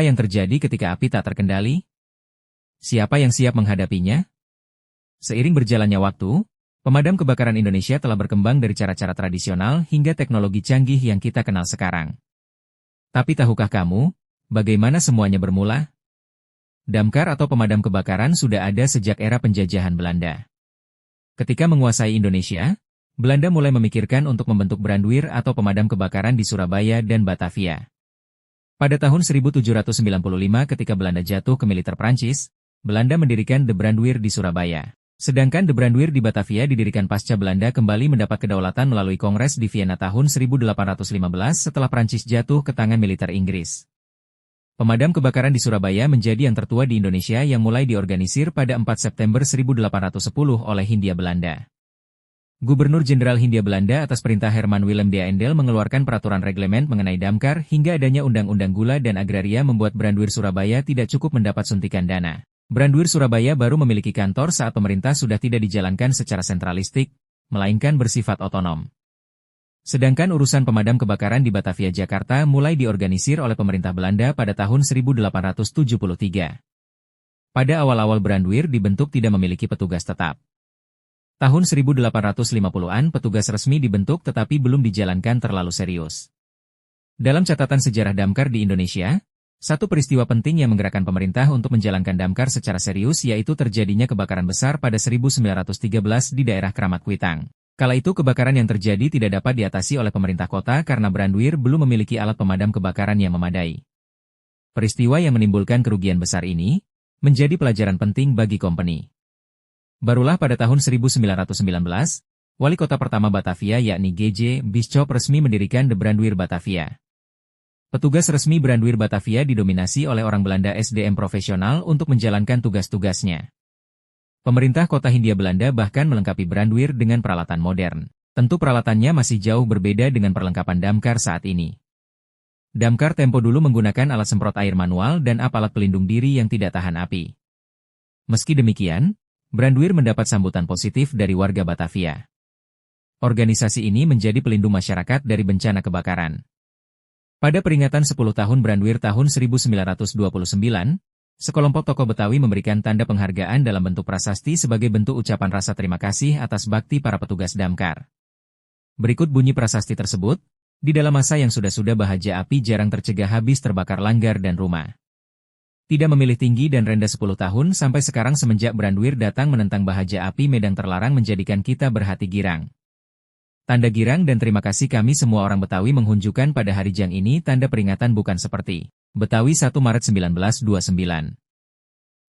Apa yang terjadi ketika api tak terkendali? Siapa yang siap menghadapinya? Seiring berjalannya waktu, pemadam kebakaran Indonesia telah berkembang dari cara-cara tradisional hingga teknologi canggih yang kita kenal sekarang. Tapi tahukah kamu, bagaimana semuanya bermula? Damkar atau pemadam kebakaran sudah ada sejak era penjajahan Belanda. Ketika menguasai Indonesia, Belanda mulai memikirkan untuk membentuk Brandweer atau pemadam kebakaran di Surabaya dan Batavia. Pada tahun 1795 ketika Belanda jatuh ke militer Prancis, Belanda mendirikan The Brandweer di Surabaya. Sedangkan The Brandweer di Batavia didirikan pasca Belanda kembali mendapat kedaulatan melalui Kongres di Vienna tahun 1815 setelah Prancis jatuh ke tangan militer Inggris. Pemadam kebakaran di Surabaya menjadi yang tertua di Indonesia yang mulai diorganisir pada 4 September 1810 oleh Hindia Belanda. Gubernur Jenderal Hindia Belanda atas perintah Herman Willem de Endel mengeluarkan peraturan reglemen mengenai damkar hingga adanya Undang-Undang Gula dan Agraria membuat Brandweer Surabaya tidak cukup mendapat suntikan dana. Brandweer Surabaya baru memiliki kantor saat pemerintah sudah tidak dijalankan secara sentralistik, melainkan bersifat otonom. Sedangkan urusan pemadam kebakaran di Batavia, Jakarta mulai diorganisir oleh pemerintah Belanda pada tahun 1873. Pada awal-awal Brandweer dibentuk tidak memiliki petugas tetap. Tahun 1850-an petugas resmi dibentuk tetapi belum dijalankan terlalu serius. Dalam catatan sejarah damkar di Indonesia, satu peristiwa penting yang menggerakkan pemerintah untuk menjalankan damkar secara serius yaitu terjadinya kebakaran besar pada 1913 di daerah Kramat Kuitang. Kala itu kebakaran yang terjadi tidak dapat diatasi oleh pemerintah kota karena Brandweer belum memiliki alat pemadam kebakaran yang memadai. Peristiwa yang menimbulkan kerugian besar ini menjadi pelajaran penting bagi company. Barulah pada tahun 1919, wali kota pertama Batavia yakni G.J. Bisschop resmi mendirikan The Brandweer Batavia. Petugas resmi Brandweer Batavia didominasi oleh orang Belanda SDM profesional untuk menjalankan tugas-tugasnya. Pemerintah kota Hindia Belanda bahkan melengkapi Brandweer dengan peralatan modern. Tentu peralatannya masih jauh berbeda dengan perlengkapan damkar saat ini. Damkar tempo dulu menggunakan alat semprot air manual dan alat pelindung diri yang tidak tahan api. Meski demikian, Brandweer mendapat sambutan positif dari warga Batavia. Organisasi ini menjadi pelindung masyarakat dari bencana kebakaran. Pada peringatan 10 tahun Brandweer tahun 1929, sekelompok tokoh Betawi memberikan tanda penghargaan dalam bentuk prasasti sebagai bentuk ucapan rasa terima kasih atas bakti para petugas damkar. Berikut bunyi prasasti tersebut, di dalam masa yang sudah-sudah bahagia api jarang tercegah habis terbakar langgar dan rumah. Tidak memilih tinggi dan rendah 10 tahun sampai sekarang semenjak Brandweer datang menentang bahagia api Medang terlarang menjadikan kita berhati girang. Tanda girang dan terima kasih kami semua orang Betawi menghunjukkan pada hari jang ini tanda peringatan bukan seperti Betawi 1 Maret 1929.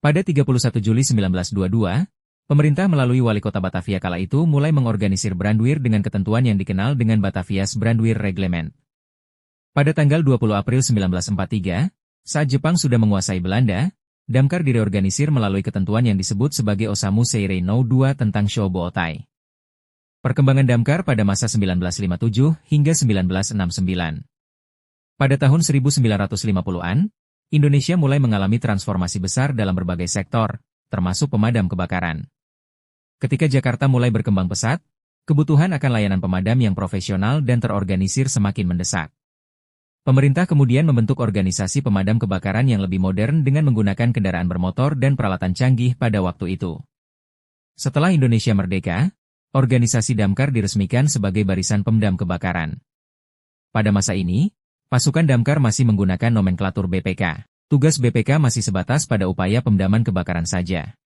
Pada 31 Juli 1922, pemerintah melalui wali kota Batavia kala itu mulai mengorganisir Brandweer dengan ketentuan yang dikenal dengan Batavia's Brandweer Reglement. Pada tanggal 20 April 1943, saat Jepang sudah menguasai Belanda, damkar direorganisir melalui ketentuan yang disebut sebagai Osamu Seirei no 2 tentang Shobo Otai. Perkembangan damkar pada masa 1957 hingga 1969. Pada tahun 1950-an, Indonesia mulai mengalami transformasi besar dalam berbagai sektor, termasuk pemadam kebakaran. Ketika Jakarta mulai berkembang pesat, kebutuhan akan layanan pemadam yang profesional dan terorganisir semakin mendesak. Pemerintah kemudian membentuk organisasi pemadam kebakaran yang lebih modern dengan menggunakan kendaraan bermotor dan peralatan canggih pada waktu itu. Setelah Indonesia merdeka, organisasi damkar diresmikan sebagai Barisan Pemdam Kebakaran. Pada masa ini, pasukan damkar masih menggunakan nomenklatur BPK. Tugas BPK masih sebatas pada upaya pemdaman kebakaran saja.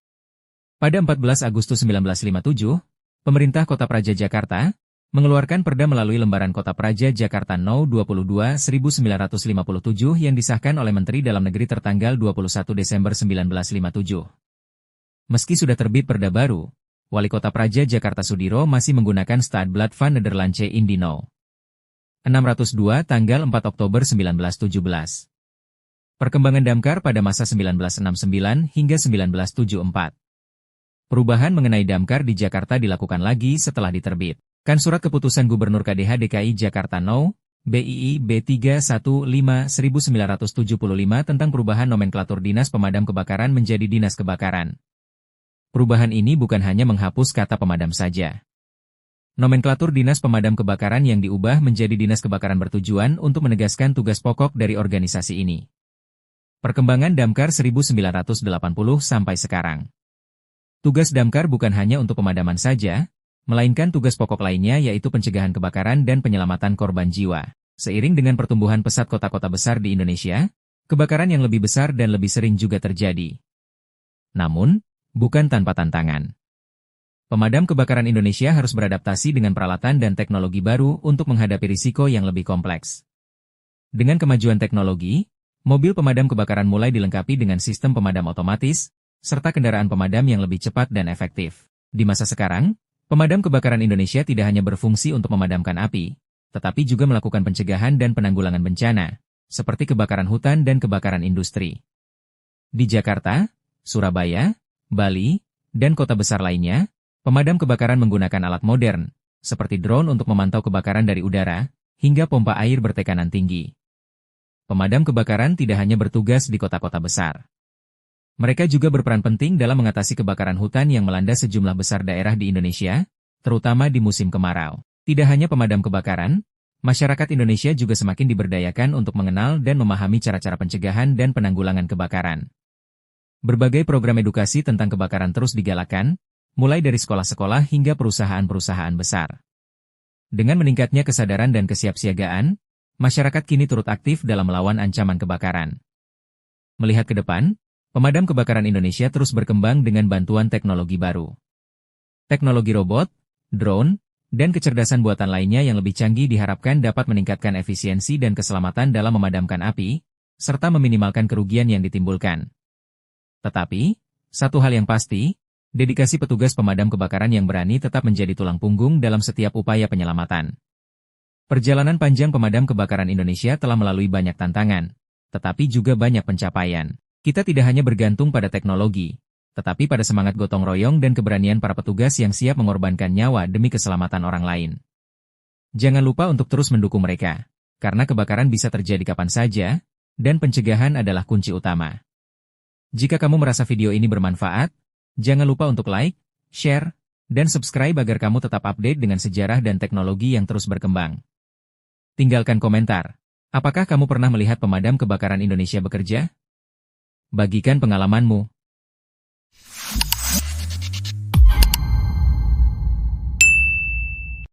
Pada 14 Agustus 1957, pemerintah Kota Praja Jakarta mengeluarkan perda melalui lembaran Kota Praja Jakarta No. 22 1957 yang disahkan oleh Menteri Dalam Negeri tertanggal 21 Desember 1957. Meski sudah terbit perda baru, Wali Kota Praja Jakarta Sudiro masih menggunakan Stadblad van Nederlandse Indi No. 602 tanggal 4 Oktober 1917. Perkembangan damkar pada masa 1969 hingga 1974. Perubahan mengenai damkar di Jakarta dilakukan lagi setelah diterbitkan Surat Keputusan Gubernur KDH DKI Jakarta No. BII B35-1975 tentang perubahan nomenklatur Dinas Pemadam Kebakaran menjadi Dinas Kebakaran. Perubahan ini bukan hanya menghapus kata pemadam saja. Nomenklatur Dinas Pemadam Kebakaran yang diubah menjadi Dinas Kebakaran bertujuan untuk menegaskan tugas pokok dari organisasi ini. Perkembangan Damkar 1980 sampai sekarang. Tugas Damkar bukan hanya untuk pemadaman saja, melainkan tugas pokok lainnya yaitu pencegahan kebakaran dan penyelamatan korban jiwa. Seiring dengan pertumbuhan pesat kota-kota besar di Indonesia, kebakaran yang lebih besar dan lebih sering juga terjadi. Namun, bukan tanpa tantangan. Pemadam kebakaran Indonesia harus beradaptasi dengan peralatan dan teknologi baru untuk menghadapi risiko yang lebih kompleks. Dengan kemajuan teknologi, mobil pemadam kebakaran mulai dilengkapi dengan sistem pemadam otomatis, serta kendaraan pemadam yang lebih cepat dan efektif. Di masa sekarang, pemadam kebakaran Indonesia tidak hanya berfungsi untuk memadamkan api, tetapi juga melakukan pencegahan dan penanggulangan bencana, seperti kebakaran hutan dan kebakaran industri. Di Jakarta, Surabaya, Bali, dan kota besar lainnya, pemadam kebakaran menggunakan alat modern, seperti drone untuk memantau kebakaran dari udara, hingga pompa air bertekanan tinggi. Pemadam kebakaran tidak hanya bertugas di kota-kota besar. Mereka juga berperan penting dalam mengatasi kebakaran hutan yang melanda sejumlah besar daerah di Indonesia, terutama di musim kemarau. Tidak hanya pemadam kebakaran, masyarakat Indonesia juga semakin diberdayakan untuk mengenal dan memahami cara-cara pencegahan dan penanggulangan kebakaran. Berbagai program edukasi tentang kebakaran terus digalakkan, mulai dari sekolah-sekolah hingga perusahaan-perusahaan besar. Dengan meningkatnya kesadaran dan kesiapsiagaan, masyarakat kini turut aktif dalam melawan ancaman kebakaran. Melihat ke depan, pemadam kebakaran Indonesia terus berkembang dengan bantuan teknologi baru. Teknologi robot, drone, dan kecerdasan buatan lainnya yang lebih canggih diharapkan dapat meningkatkan efisiensi dan keselamatan dalam memadamkan api, serta meminimalkan kerugian yang ditimbulkan. Tetapi, satu hal yang pasti, dedikasi petugas pemadam kebakaran yang berani tetap menjadi tulang punggung dalam setiap upaya penyelamatan. Perjalanan panjang pemadam kebakaran Indonesia telah melalui banyak tantangan, tetapi juga banyak pencapaian. Kita tidak hanya bergantung pada teknologi, tetapi pada semangat gotong royong dan keberanian para petugas yang siap mengorbankan nyawa demi keselamatan orang lain. Jangan lupa untuk terus mendukung mereka, karena kebakaran bisa terjadi kapan saja, dan pencegahan adalah kunci utama. Jika kamu merasa video ini bermanfaat, jangan lupa untuk like, share, dan subscribe agar kamu tetap update dengan sejarah dan teknologi yang terus berkembang. Tinggalkan komentar. Apakah kamu pernah melihat pemadam kebakaran Indonesia bekerja? Bagikan pengalamanmu.